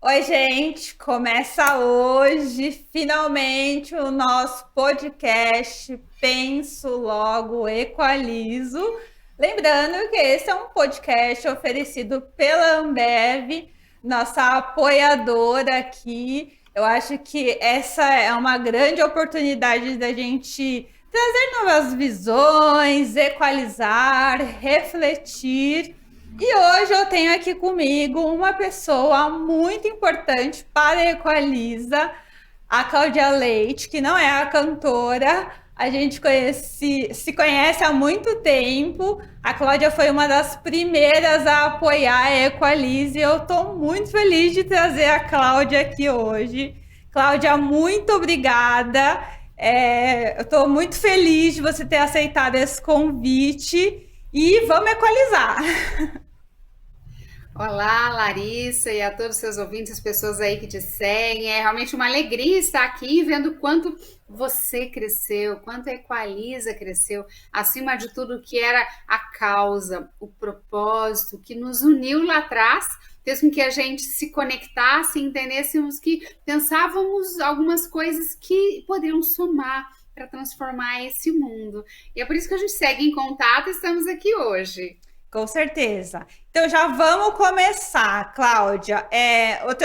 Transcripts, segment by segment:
Oi, gente! Começa hoje, finalmente, o nosso podcast Penso Logo Equalizo. Lembrando que esse é um podcast oferecido pela Ambev, nossa apoiadora aqui. Eu acho que essa é uma grande oportunidade da gente trazer novas visões, equalizar, refletir. E hoje eu tenho aqui comigo uma pessoa muito importante para a Equaliza, a Cláudia Leite, que não é a cantora. A gente se conhece há muito tempo. A Cláudia foi uma das primeiras a apoiar a Equalize e eu estou muito feliz de trazer a Cláudia aqui hoje. Cláudia, muito obrigada. Eu estou muito feliz de você ter aceitado esse convite e vamos equalizar. Olá, Larissa, e a todos os seus ouvintes, as pessoas aí que te seguem. É realmente uma alegria estar aqui vendo quanto você cresceu, quanto a Equaliza cresceu, acima de tudo que era a causa, o propósito que nos uniu lá atrás, fez com que a gente se conectasse e entendêssemos que pensávamos algumas coisas que poderiam somar para transformar esse mundo. E é por isso que a gente segue em contato e estamos aqui hoje. Com certeza. Então já vamos começar, Cláudia. Eu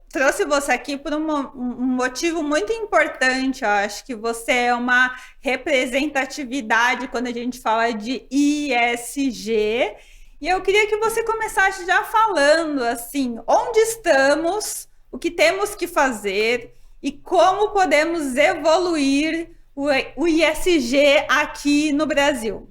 trouxe você aqui por um motivo muito importante. Eu acho que você é uma representatividade quando a gente fala de ISG. E eu queria que você começasse já falando assim, onde estamos, o que temos que fazer e como podemos evoluir o ISG aqui no Brasil.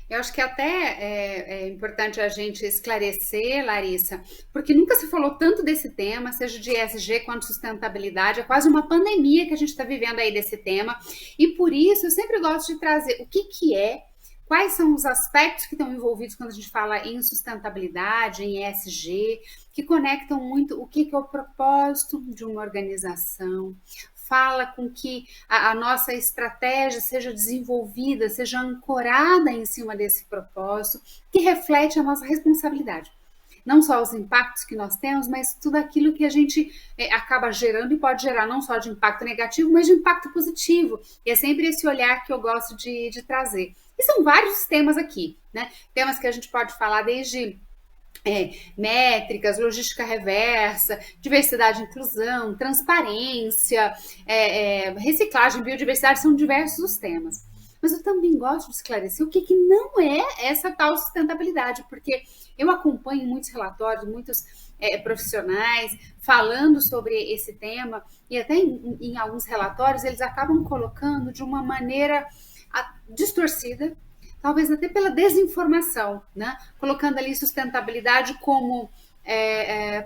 Eu acho que até é importante a gente esclarecer, Larissa, porque nunca se falou tanto desse tema, seja de ESG quanto sustentabilidade, é quase uma pandemia que a gente está vivendo aí desse tema, e por isso eu sempre gosto de trazer o que é, quais são os aspectos que estão envolvidos quando a gente fala em sustentabilidade, em ESG, que conectam muito o que é o propósito de uma organização, fala com que a nossa estratégia seja desenvolvida, seja ancorada em cima desse propósito, que reflete a nossa responsabilidade. Não só os impactos que nós temos, mas tudo aquilo que a gente acaba gerando e pode gerar não só de impacto negativo, mas de impacto positivo. E é sempre esse olhar que eu gosto de trazer. E são vários temas aqui, né? Temas que a gente pode falar desde métricas, logística reversa, diversidade e inclusão, transparência, reciclagem, biodiversidade, são diversos os temas. Mas eu também gosto de esclarecer o que não é essa tal sustentabilidade, porque eu acompanho muitos relatórios, muitos profissionais falando sobre esse tema, e até em alguns relatórios eles acabam colocando de uma maneira distorcida, talvez até pela desinformação, né? Colocando ali sustentabilidade como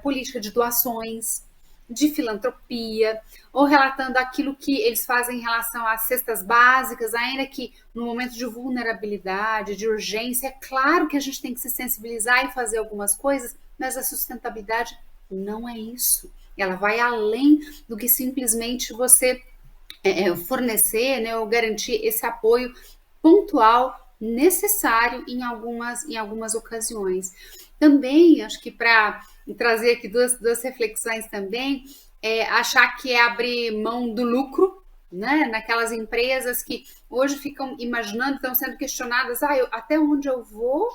política de doações, de filantropia, ou relatando aquilo que eles fazem em relação às cestas básicas, ainda que no momento de vulnerabilidade, de urgência, é claro que a gente tem que se sensibilizar e fazer algumas coisas, mas a sustentabilidade não é isso. Ela vai além do que simplesmente você fornecer, né, ou garantir esse apoio pontual necessário em algumas ocasiões. Também, acho que para trazer aqui duas reflexões também, achar que é abrir mão do lucro, né? Naquelas empresas que hoje ficam imaginando, estão sendo questionadas, até onde eu vou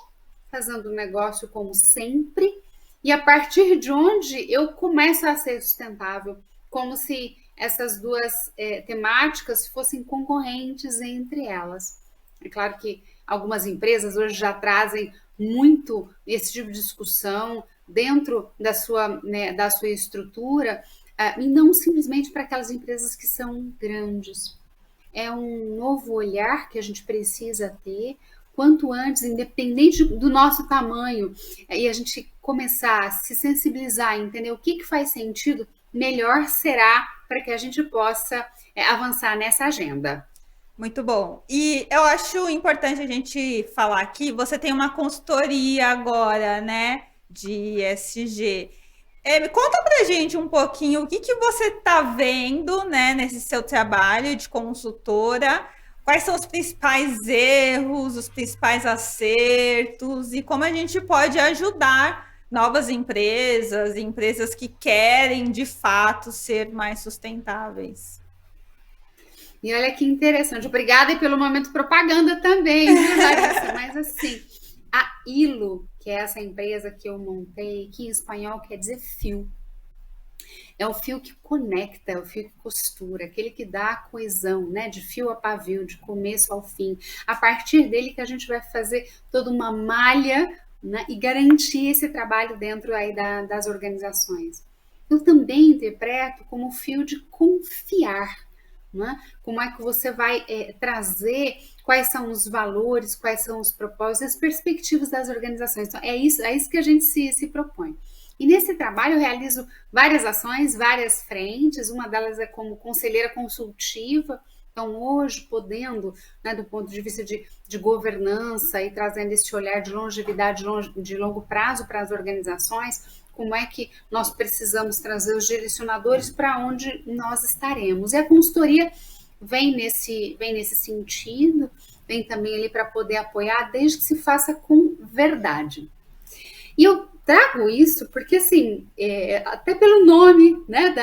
fazendo o negócio como sempre, e a partir de onde eu começo a ser sustentável, como se essas duas temáticas fossem concorrentes entre elas. É claro que algumas empresas hoje já trazem muito esse tipo de discussão dentro da sua estrutura, e não simplesmente para aquelas empresas que são grandes. É um novo olhar que a gente precisa ter quanto antes, independente do nosso tamanho, e a gente começar a se sensibilizar, entender o que faz sentido, melhor será para que a gente possa avançar nessa agenda. Muito bom. E eu acho importante a gente falar aqui, você tem uma consultoria agora, né, de ESG. Conta pra gente um pouquinho o que você está vendo, né, nesse seu trabalho de consultora, quais são os principais erros, os principais acertos e como a gente pode ajudar novas empresas, empresas que querem de fato ser mais sustentáveis. E olha que interessante. Obrigada e pelo momento propaganda também, viu, Larissa? Mas assim, a Hilo, que é essa empresa que eu montei, que em espanhol quer dizer fio. É o fio que conecta, é o fio que costura, aquele que dá a coesão, né? De fio a pavio, de começo ao fim. A partir dele que a gente vai fazer toda uma malha, né? E garantir esse trabalho dentro aí das organizações. Eu também interpreto como fio de confiar. Né? Como é que você vai trazer quais são os valores, quais são os propósitos, as perspectivas das organizações. Então, é isso que a gente se propõe. E nesse trabalho eu realizo várias ações, várias frentes, uma delas é como conselheira consultiva. Então, hoje, podendo, né, do ponto de vista de governança e trazendo esse olhar de longevidade, de longo prazo para as organizações, como é que nós precisamos trazer os direcionadores para onde nós estaremos. E a consultoria vem nesse sentido, vem também ali para poder apoiar, desde que se faça com verdade. E eu trago isso porque, assim, até pelo nome, né,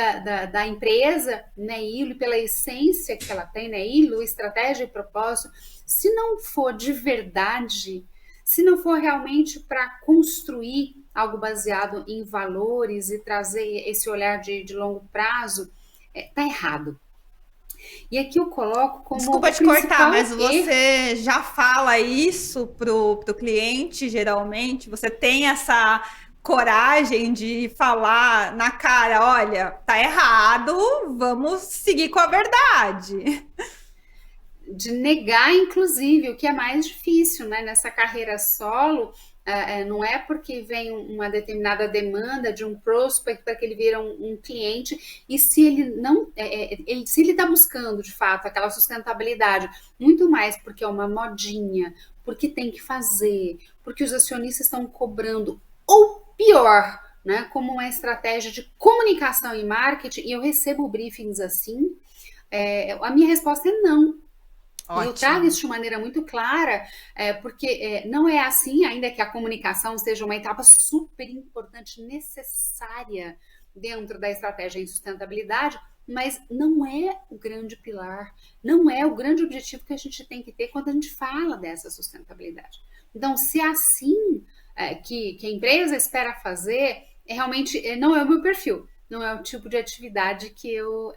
da empresa, né, Hilo, e pela essência que ela tem, né, Hilo, estratégia e propósito, se não for de verdade, se não for realmente para construir algo baseado em valores e trazer esse olhar de longo prazo, tá errado. E aqui eu coloco como Desculpa te cortar, mas você já fala isso pro cliente, geralmente? Você tem essa coragem de falar na cara, olha, tá errado, vamos seguir com a verdade. De negar, inclusive, o que é mais difícil, né? Nessa carreira solo, não é porque vem uma determinada demanda de um prospect para que ele vira um cliente, e se ele não, se ele está buscando de fato aquela sustentabilidade, muito mais porque é uma modinha, porque tem que fazer, porque os acionistas estão cobrando, ou pior, né, como uma estratégia de comunicação e marketing, e eu recebo briefings assim, a minha resposta é não. Ótimo. Eu trago isso de maneira muito clara, porque não é assim, ainda que a comunicação seja uma etapa super importante, necessária dentro da estratégia em sustentabilidade, mas não é o grande pilar, não é o grande objetivo que a gente tem que ter quando a gente fala dessa sustentabilidade. Então, se é assim que a empresa espera fazer, realmente não é o meu perfil. Não é o tipo de atividade que eu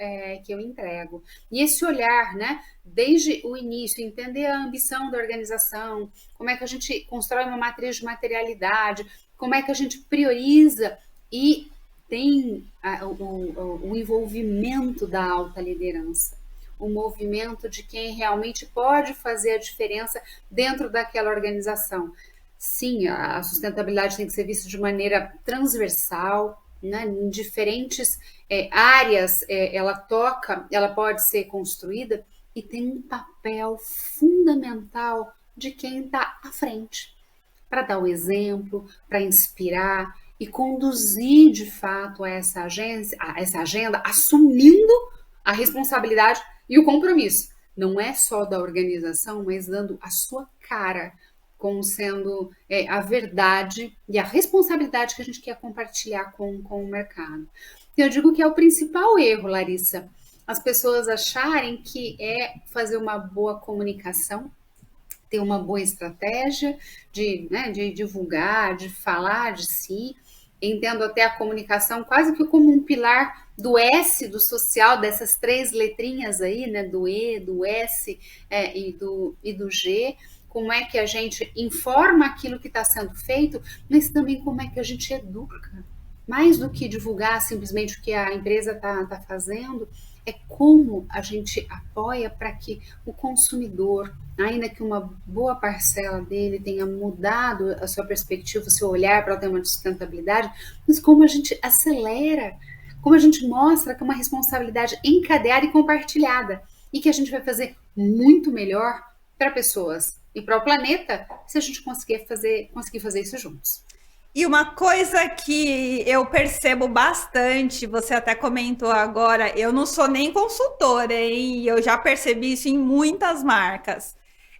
entrego. E esse olhar, né, desde o início, entender a ambição da organização, como é que a gente constrói uma matriz de materialidade, como é que a gente prioriza e tem o envolvimento da alta liderança, o movimento de quem realmente pode fazer a diferença dentro daquela organização. Sim, a sustentabilidade tem que ser vista de maneira transversal, né, em diferentes áreas ela pode ser construída e tem um papel fundamental de quem está à frente, para dar o exemplo, para inspirar e conduzir de fato essa agenda, assumindo a responsabilidade e o compromisso. Não é só da organização, mas dando a sua cara, como sendo a verdade e a responsabilidade que a gente quer compartilhar com o mercado. Eu digo que é o principal erro, Larissa, as pessoas acharem que é fazer uma boa comunicação, ter uma boa estratégia de divulgar, de falar de si. Entendo até a comunicação quase que como um pilar do S, do social, dessas 3 letrinhas aí, né, do E, do S e do G. Como é que a gente informa aquilo que está sendo feito, mas também como é que a gente educa. Mais do que divulgar simplesmente o que a empresa está fazendo, é como a gente apoia para que o consumidor, ainda que uma boa parcela dele tenha mudado a sua perspectiva, o seu olhar para o tema de sustentabilidade, mas como a gente acelera, como a gente mostra que é uma responsabilidade encadeada e compartilhada, e que a gente vai fazer muito melhor para pessoas e para o planeta, se a gente conseguir fazer isso juntos. E uma coisa que eu percebo bastante, você até comentou agora, eu não sou nem consultora, hein? Eu já percebi isso em muitas marcas.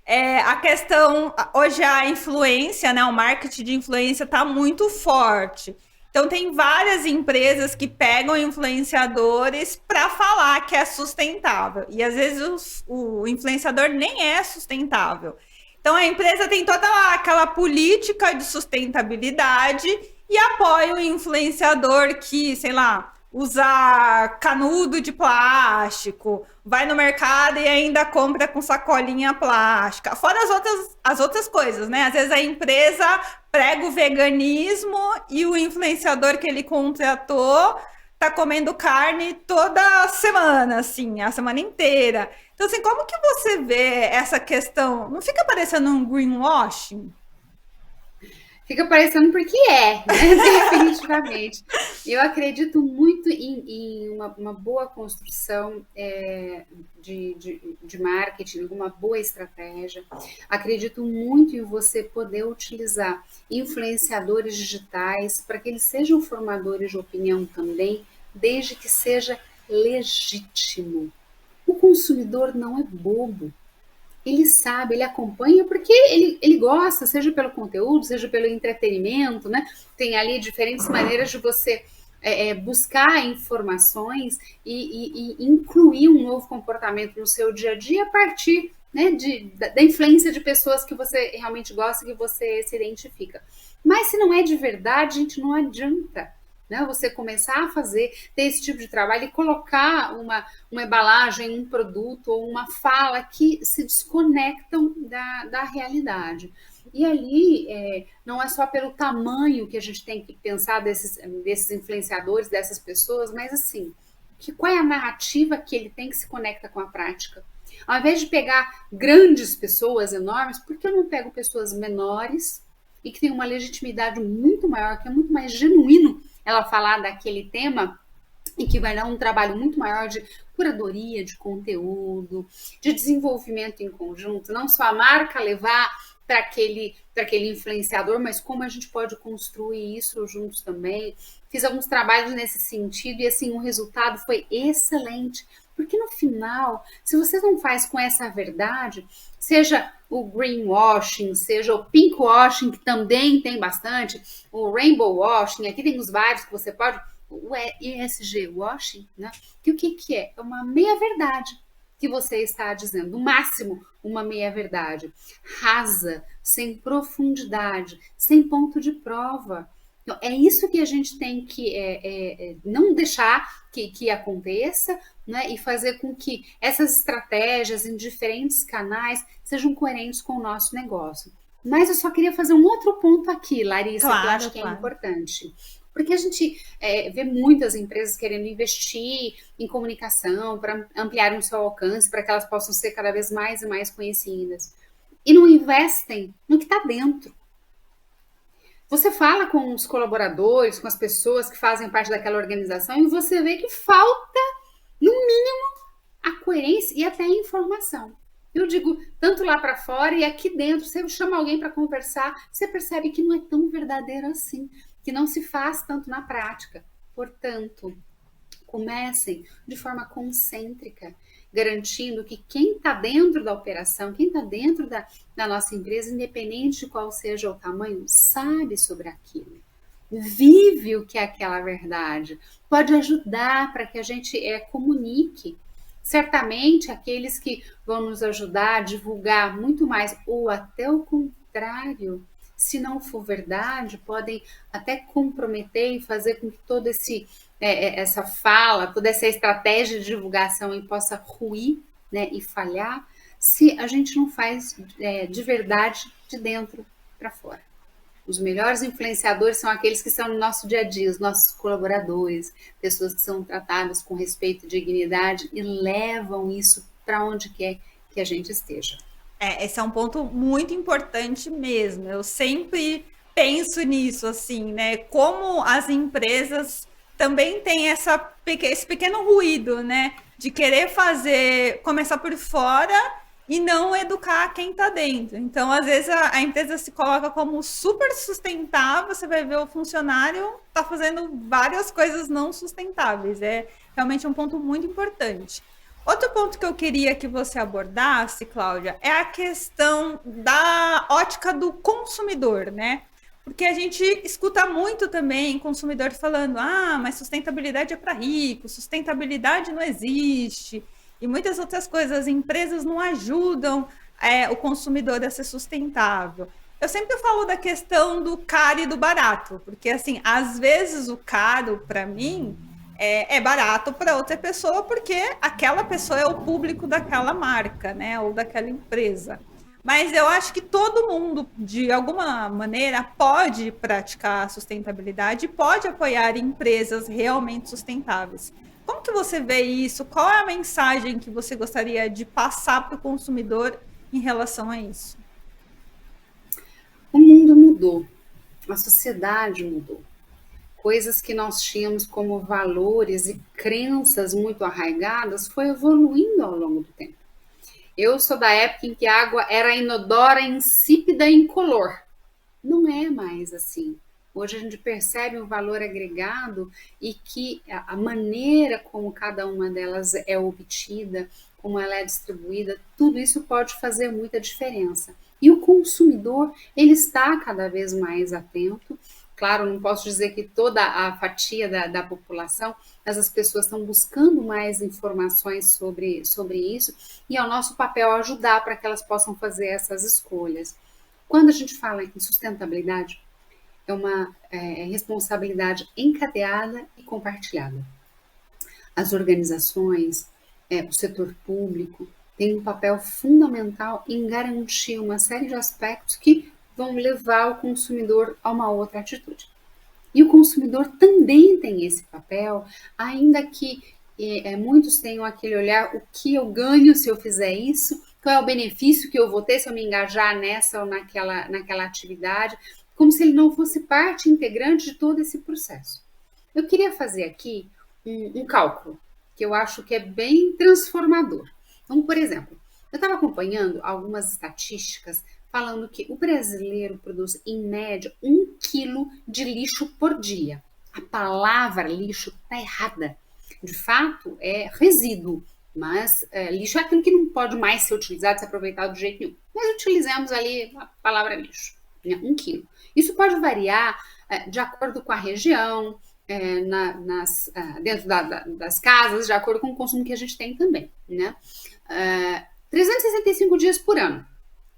A questão, hoje a influência, né, o marketing de influência está muito forte. Então tem várias empresas que pegam influenciadores para falar que é sustentável. E às vezes o influenciador nem é sustentável. Então a empresa tem toda aquela política de sustentabilidade e apoia o influenciador que, sei lá, usa canudo de plástico, vai no mercado e ainda compra com sacolinha plástica. Fora as outras coisas, né? Às vezes a empresa prega o veganismo e o influenciador que ele contratou tá comendo carne toda semana, assim, a semana inteira. Então, assim, como que você vê essa questão? Não fica parecendo um greenwashing? Fica parecendo porque né? Definitivamente. Eu acredito muito em uma boa construção de marketing, uma boa estratégia. Acredito muito em você poder utilizar influenciadores digitais para que eles sejam formadores de opinião também, desde que seja legítimo. O consumidor não é bobo. Ele sabe, ele acompanha porque ele gosta, seja pelo conteúdo, seja pelo entretenimento, né? Tem ali diferentes maneiras de você buscar informações e incluir um novo comportamento no seu dia a dia a partir, né, da influência de pessoas que você realmente gosta, que você se identifica. Mas se não é de verdade, gente, não adianta. Né, você começar a ter esse tipo de trabalho e colocar uma embalagem, um produto ou uma fala que se desconectam da realidade. E ali não é só pelo tamanho que a gente tem que pensar desses influenciadores, dessas pessoas, mas assim, qual é a narrativa que ele tem que se conecta com a prática? Ao invés de pegar grandes pessoas enormes, por que eu não pego pessoas menores e que têm uma legitimidade muito maior, que é muito mais genuíno ela falar daquele tema e que vai dar um trabalho muito maior de curadoria, de conteúdo, de desenvolvimento em conjunto, não só a marca levar para aquele influenciador, mas como a gente pode construir isso juntos também. Fiz alguns trabalhos nesse sentido e assim o resultado foi excelente, porque no final, se você não faz com essa verdade, seja o greenwashing, seja o pinkwashing, que também tem bastante, o rainbow washing, aqui tem os vários que você pode, o ESG washing, né? Que o que é? É uma meia-verdade que você está dizendo, no máximo uma meia-verdade, rasa, sem profundidade, sem ponto de prova. Então, é isso que a gente tem que não deixar que aconteça, né, e fazer com que essas estratégias em diferentes canais sejam coerentes com o nosso negócio. Mas eu só queria fazer um outro ponto aqui, Larissa, que eu acho que é importante. Porque a gente vê muitas empresas querendo investir em comunicação para ampliar o seu alcance, para que elas possam ser cada vez mais e mais conhecidas. E não investem no que está dentro. Você fala com os colaboradores, com as pessoas que fazem parte daquela organização e você vê que falta, no mínimo, a coerência e até a informação. Eu digo, tanto lá para fora e aqui dentro, você chama alguém para conversar, você percebe que não é tão verdadeiro assim, que não se faz tanto na prática. Portanto, comecem de forma concêntrica, garantindo que quem está dentro da operação, quem está dentro da nossa empresa, independente de qual seja o tamanho, sabe sobre aquilo. Vive o que é aquela verdade. Pode ajudar para que a gente comunique. Certamente, aqueles que vão nos ajudar a divulgar muito mais, ou até o contrário, se não for verdade, podem até comprometer e fazer com que todo essa fala, toda essa estratégia de divulgação possa ruir, né, e falhar, se a gente não faz de verdade de dentro para fora. Os melhores influenciadores são aqueles que são no nosso dia a dia, os nossos colaboradores, pessoas que são tratadas com respeito e dignidade e levam isso para onde quer que a gente esteja. Esse é um ponto muito importante mesmo. Eu sempre penso nisso, assim, né? Como as empresas também têm esse pequeno ruído, né? De querer começar por fora e não educar quem está dentro. Então, às vezes, a empresa se coloca como super sustentável, você vai ver o funcionário está fazendo várias coisas não sustentáveis. É realmente um ponto muito importante. Outro ponto que eu queria que você abordasse, Cláudia, é a questão da ótica do consumidor, né? Porque a gente escuta muito também consumidor falando: ah, mas sustentabilidade é para rico, sustentabilidade não existe, e muitas outras coisas. As empresas não ajudam o consumidor a ser sustentável. Eu sempre falo da questão do caro e do barato, porque assim, às vezes o caro, para mim, é barato para outra pessoa, porque aquela pessoa é o público daquela marca, né? Ou daquela empresa. Mas eu acho que todo mundo, de alguma maneira, pode praticar sustentabilidade, pode apoiar empresas realmente sustentáveis. Como que você vê isso? Qual é a mensagem que você gostaria de passar para o consumidor em relação a isso? O mundo mudou, a sociedade mudou. Coisas que nós tínhamos como valores e crenças muito arraigadas foi evoluindo ao longo do tempo. Eu sou da época em que a água era inodora, insípida e incolor. Não é mais assim. Hoje a gente percebe um valor agregado e que a maneira como cada uma delas é obtida, como ela é distribuída, tudo isso pode fazer muita diferença. E o consumidor, ele está cada vez mais atento. Claro, não posso dizer que toda a fatia da população, mas as pessoas estão buscando mais informações sobre isso e é o nosso papel ajudar para que elas possam fazer essas escolhas. Quando a gente fala em sustentabilidade, é uma responsabilidade encadeada e compartilhada. As organizações, o setor público, têm um papel fundamental em garantir uma série de aspectos que vão levar o consumidor a uma outra atitude. E o consumidor também tem esse papel, ainda que muitos tenham aquele olhar: o que eu ganho se eu fizer isso? Qual é o benefício que eu vou ter se eu me engajar nessa ou naquela atividade? Como se ele não fosse parte integrante de todo esse processo. Eu queria fazer aqui um cálculo, que eu acho que é bem transformador. Então, por exemplo, eu estava acompanhando algumas estatísticas falando que o brasileiro produz, em média, 1 quilo de lixo por dia. A palavra lixo está errada. De fato, é resíduo, mas lixo é aquilo que não pode mais ser utilizado, ser aproveitado de jeito nenhum. Mas utilizamos ali a palavra lixo, né? 1 quilo. Isso pode variar de acordo com a região, dentro das casas, de acordo com o consumo que a gente tem também, né? 365 dias por ano.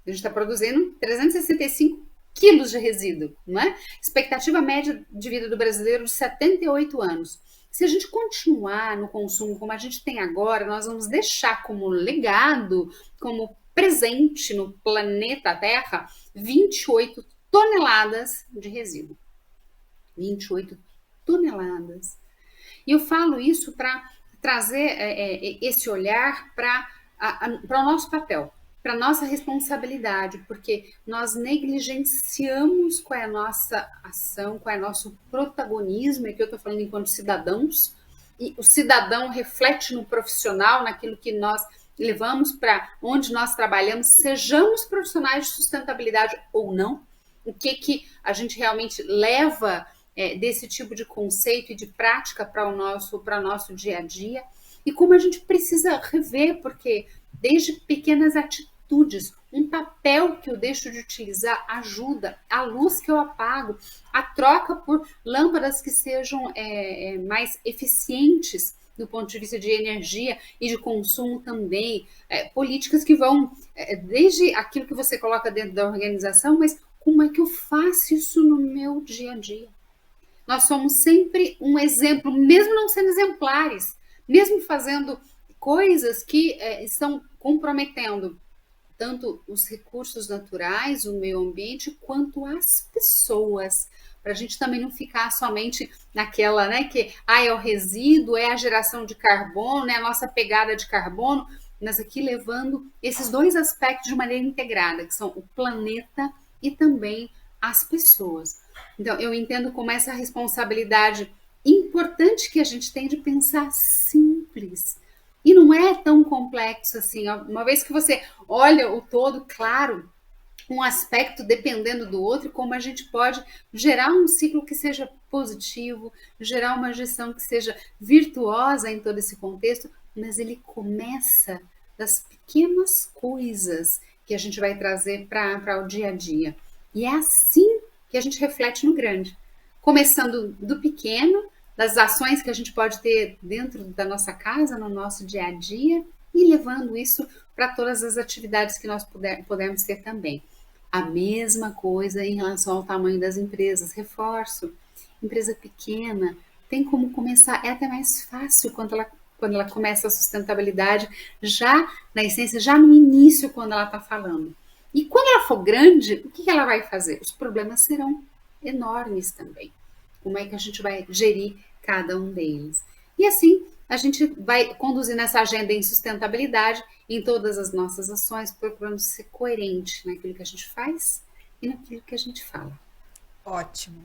A gente está produzindo 365 quilos de resíduo, não é? Expectativa média de vida do brasileiro de 78 anos. Se a gente continuar no consumo como a gente tem agora, nós vamos deixar como legado, como presente no planeta Terra, 28 toneladas de resíduo. 28 toneladas. E eu falo isso para trazer esse olhar para o nosso papel, para a nossa responsabilidade, porque nós negligenciamos qual é a nossa ação, qual é o nosso protagonismo, e aqui eu estou falando enquanto cidadãos, e o cidadão reflete no profissional, naquilo que nós levamos para onde nós trabalhamos, sejamos profissionais de sustentabilidade ou não, o que a gente realmente leva desse tipo de conceito e de prática para o nosso dia a dia, e como a gente precisa rever, porque desde pequenas atitudes, um papel que eu deixo de utilizar ajuda, a luz que eu apago, a troca por lâmpadas que sejam mais eficientes do ponto de vista de energia e de consumo também, políticas que vão desde aquilo que você coloca dentro da organização, mas como é que eu faço isso no meu dia a dia? Nós somos sempre um exemplo, mesmo não sendo exemplares, mesmo fazendo coisas que estão comprometendo tanto os recursos naturais, o meio ambiente, quanto as pessoas, para a gente também não ficar somente naquela, né, que é o resíduo, é a geração de carbono, é a nossa pegada de carbono, mas aqui levando esses dois aspectos de maneira integrada, que são o planeta e também as pessoas. Então, eu entendo como essa responsabilidade importante que a gente tem de pensar simples. E não é tão complexo assim. Uma vez que você olha o todo, claro, um aspecto dependendo do outro, como a gente pode gerar um ciclo que seja positivo, gerar uma gestão que seja virtuosa em todo esse contexto, mas ele começa das pequenas coisas que a gente vai trazer para o dia a dia. E é assim que a gente reflete no grande, começando do pequeno, das ações que a gente pode ter dentro da nossa casa, no nosso dia a dia, e levando isso para todas as atividades que nós pudermos ter também. A mesma coisa em relação ao tamanho das empresas. Reforço, empresa pequena tem como começar, é até mais fácil quando ela começa a sustentabilidade, já na essência, já no início, quando ela está falando. E quando ela for grande, o que ela vai fazer? Os problemas serão enormes também. Como é que a gente vai gerir cada um deles? E assim, a gente vai conduzindo essa agenda em sustentabilidade em todas as nossas ações, procurando ser coerente naquilo que a gente faz e naquilo que a gente fala. Ótimo.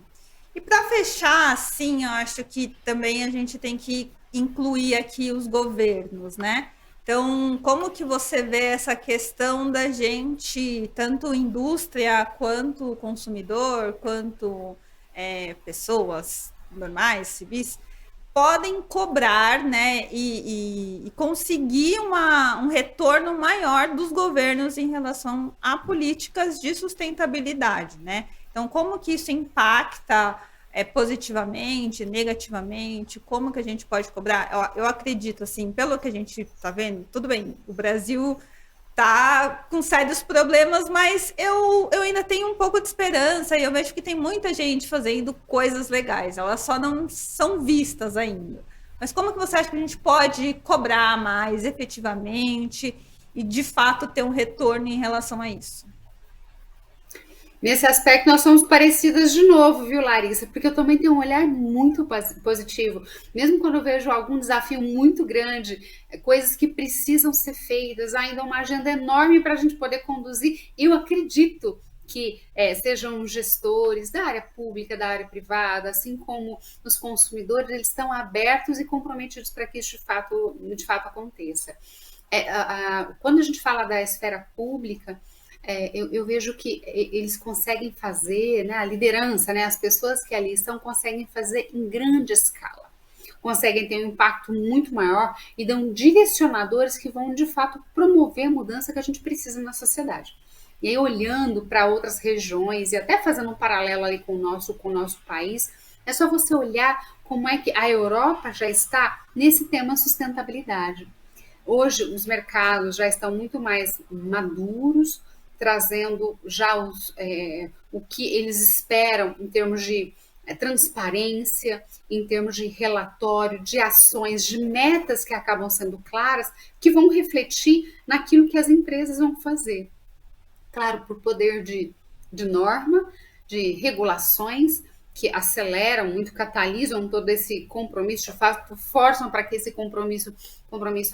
E para fechar, assim, eu acho que também a gente tem que incluir aqui os governos, né? Então, como que você vê essa questão da gente, tanto indústria quanto consumidor, quanto pessoas normais, civis, podem cobrar, né, e conseguir um retorno maior dos governos em relação a políticas de sustentabilidade, né? Então, como que isso impacta positivamente, negativamente? Como que a gente pode cobrar? Eu acredito, assim, pelo que a gente está vendo, tudo bem, o Brasil tá com sérios problemas, mas eu ainda tenho um pouco de esperança e eu vejo que tem muita gente fazendo coisas legais, elas só não são vistas ainda. Mas como que você acha que a gente pode cobrar mais efetivamente e de fato ter um retorno em relação a isso? Nesse aspecto, nós somos parecidas de novo, viu, Larissa? Porque eu também tenho um olhar muito positivo. Mesmo quando eu vejo algum desafio muito grande, coisas que precisam ser feitas, ainda uma agenda enorme para a gente poder conduzir, eu acredito que sejam gestores da área pública, da área privada, assim como os consumidores, eles estão abertos e comprometidos para que isso de fato aconteça. Quando a gente fala da esfera pública, eu vejo que eles conseguem fazer, né, a liderança, né, as pessoas que ali estão conseguem fazer em grande escala, conseguem ter um impacto muito maior e dão direcionadores que vão de fato promover a mudança que a gente precisa na sociedade. E aí, olhando para outras regiões e até fazendo um paralelo ali com o nosso país, é só você olhar como é que a Europa já está nesse tema sustentabilidade. Hoje, os mercados já estão muito mais maduros, trazendo já o que eles esperam em termos de transparência, em termos de relatório, de ações, de metas que acabam sendo claras, que vão refletir naquilo que as empresas vão fazer. Claro, por poder de norma, de regulações que aceleram muito, catalisam todo esse compromisso, forçam para que esse compromisso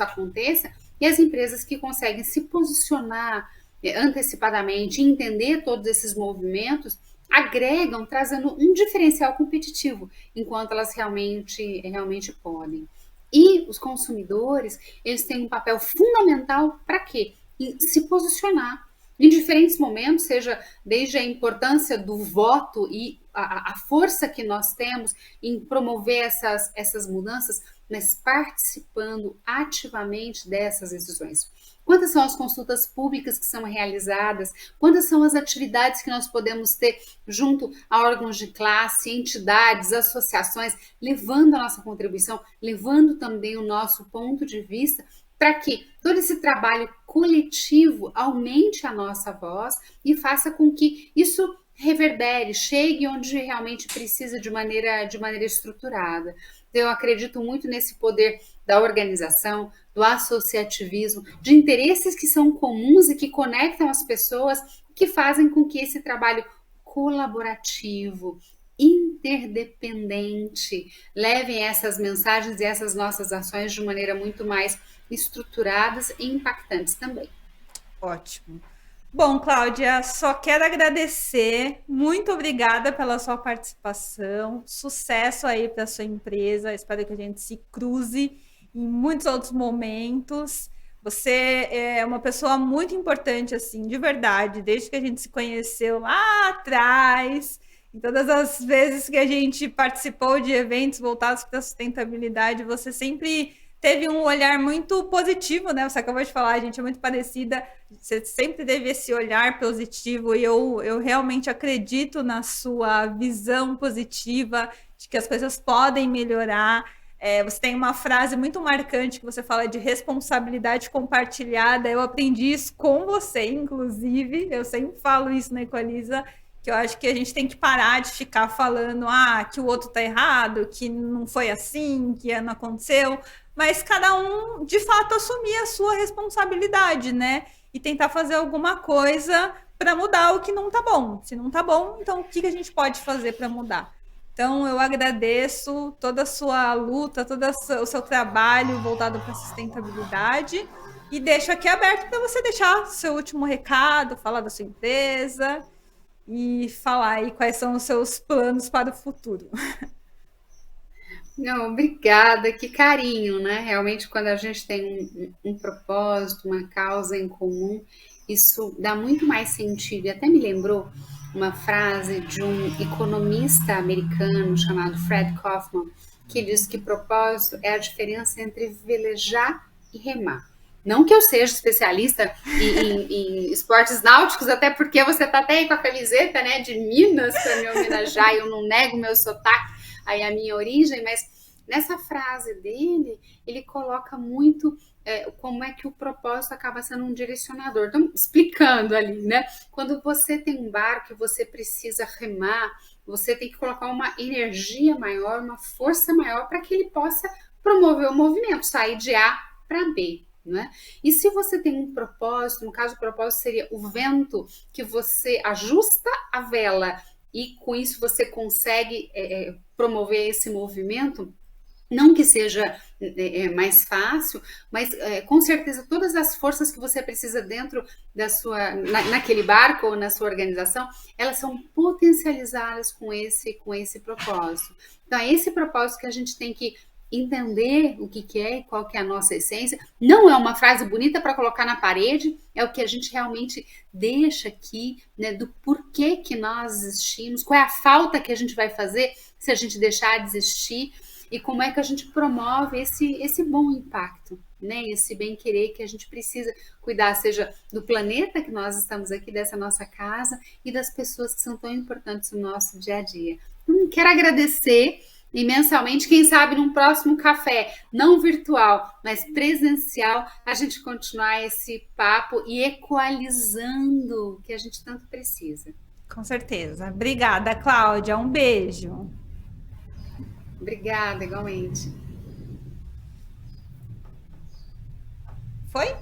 aconteça, e as empresas que conseguem se posicionar antecipadamente, entender todos esses movimentos, agregam, trazendo um diferencial competitivo, enquanto elas realmente podem. E os consumidores, eles têm um papel fundamental para quê? Se posicionar em diferentes momentos, seja desde a importância do voto e a força que nós temos em promover essas mudanças, mas participando ativamente dessas decisões. Quantas são as consultas públicas que são realizadas? Quantas são as atividades que nós podemos ter junto a órgãos de classe, entidades, associações, levando a nossa contribuição, levando também o nosso ponto de vista, para que todo esse trabalho coletivo aumente a nossa voz e faça com que isso reverbere, chegue onde realmente precisa de maneira estruturada. Então, eu acredito muito nesse poder da organização, do associativismo, de interesses que são comuns e que conectam as pessoas, que fazem com que esse trabalho colaborativo, interdependente, levem essas mensagens e essas nossas ações de maneira muito mais estruturadas e impactantes também. Ótimo. Bom, Cláudia, só quero agradecer. Muito obrigada pela sua participação. Sucesso aí para sua empresa. Espero que a gente se cruze em muitos outros momentos. Você é uma pessoa muito importante, assim, de verdade, desde que a gente se conheceu lá atrás, em todas as vezes que a gente participou de eventos voltados para a sustentabilidade, você sempre teve um olhar muito positivo, né? Você acabou de falar, a gente é muito parecida, você sempre teve esse olhar positivo e eu realmente acredito na sua visão positiva de que as coisas podem melhorar. Você tem uma frase muito marcante que você fala de responsabilidade compartilhada. Eu aprendi isso com você, inclusive. Eu sempre falo isso na Equaliza, que eu acho que a gente tem que parar de ficar falando que o outro tá errado, que não foi assim, que não aconteceu, mas cada um, de fato, assumir a sua responsabilidade, né? E tentar fazer alguma coisa para mudar o que não tá bom. Se não tá bom, então o que a gente pode fazer para mudar? Então, eu agradeço toda a sua luta, todo o seu trabalho voltado para a sustentabilidade e deixo aqui aberto para você deixar seu último recado, falar da sua empresa e falar aí quais são os seus planos para o futuro. Não, obrigada, que carinho, né? Realmente, quando a gente tem um propósito, uma causa em comum, isso dá muito mais sentido. E até me lembrou uma frase de um economista americano chamado Fred Kaufman, que diz que propósito é a diferença entre velejar e remar. Não que eu seja especialista em esportes náuticos, até porque você está até aí com a camiseta, né, de Minas para me homenagear, e eu não nego meu sotaque, aí a minha origem, mas nessa frase dele, ele coloca muito como é que o propósito acaba sendo um direcionador. Então, explicando ali, né? Quando você tem um barco e você precisa remar, você tem que colocar uma energia maior, uma força maior para que ele possa promover o movimento, sair de A para B. Né? E se você tem um propósito, no caso o propósito seria o vento, que você ajusta a vela e com isso você consegue promover esse movimento, não que seja mais fácil, mas com certeza todas as forças que você precisa dentro da sua, naquele barco ou na sua organização, elas são potencializadas com esse propósito. Então é esse propósito que a gente tem que entender o que é e qual que é a nossa essência. Não é uma frase bonita para colocar na parede, é o que a gente realmente deixa aqui, né, do porquê que nós existimos, qual é a falta que a gente vai fazer se a gente deixar de existir e como é que a gente promove esse bom impacto, né, esse bem-querer que a gente precisa cuidar, seja do planeta que nós estamos aqui, dessa nossa casa, e das pessoas que são tão importantes no nosso dia a dia. Então, quero agradecer imensamente, quem sabe num próximo café, não virtual, mas presencial, a gente continuar esse papo e equalizando o que a gente tanto precisa. Com certeza. Obrigada, Cláudia. Um beijo. Obrigada, igualmente. Foi?